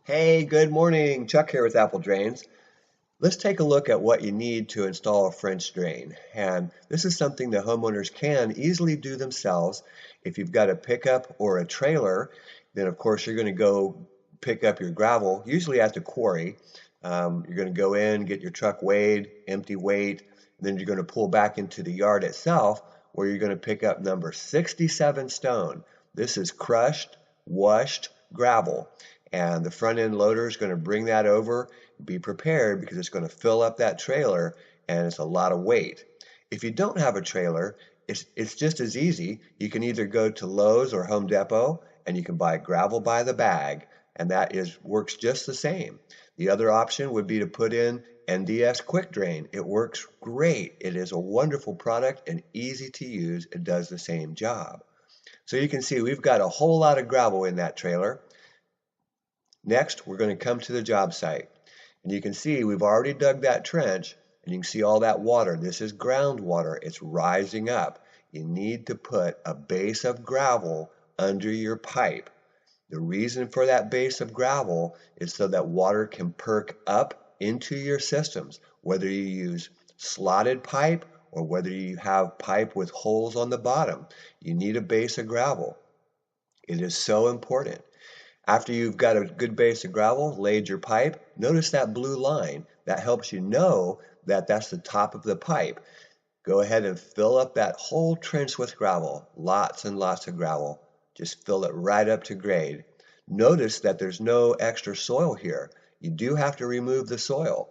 Hey, good morning. Chuck here with Apple Drains. Let's take a look at what you need to install a French drain. And this is something that homeowners can easily do themselves. If you've got a pickup or a trailer, then of course you're going to go pick up your gravel, usually at the quarry. You're going to go in, get your truck weighed, empty weight, and then you're going to pull back into the yard itself where you're going to pick up number 67 stone. This is crushed, washed gravel. And the front end loader is going to bring that over. Be prepared because it's going to fill up that trailer and it's a lot of weight. If you don't have a trailer, it's just as easy. You can either go to Lowe's or Home Depot and you can buy gravel by the bag, and that works just the same. The other option would be to put in NDS Quick Drain. It works great. It is a wonderful product and easy to use. It does the same job. So you can see we've got a whole lot of gravel in that trailer. Next, we're going to come to the job site. And you can see we've already dug that trench, and you can see all that water. This is groundwater. It's rising up. You need to put a base of gravel under your pipe. The reason for that base of gravel is so that water can perk up into your systems, whether you use slotted pipe or whether you have pipe with holes on the bottom. You need a base of gravel. It is so important. After you've got a good base of gravel, laid your pipe, notice that blue line. That helps you know that that's the top of the pipe. Go ahead and fill up that whole trench with gravel, lots and lots of gravel. Just fill it right up to grade. Notice that there's no extra soil here. You do have to remove the soil.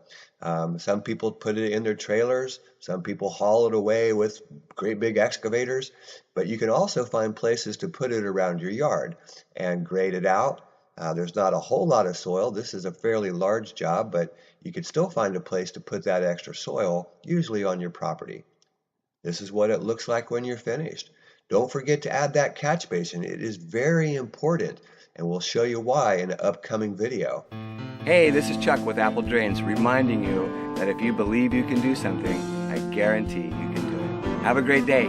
Some people put it in their trailers. Some people haul it away with great big excavators. But you can also find places to put it around your yard and grade it out. There's not a whole lot of soil. This is a fairly large job, but you could still find a place to put that extra soil, usually on your property. This is what it looks like when you're finished. Don't forget to add that catch basin. It is very important, and we'll show you why in an upcoming video. Hey, this is Chuck with Apple Drains, reminding you that if you believe you can do something, I guarantee you can do it. Have a great day.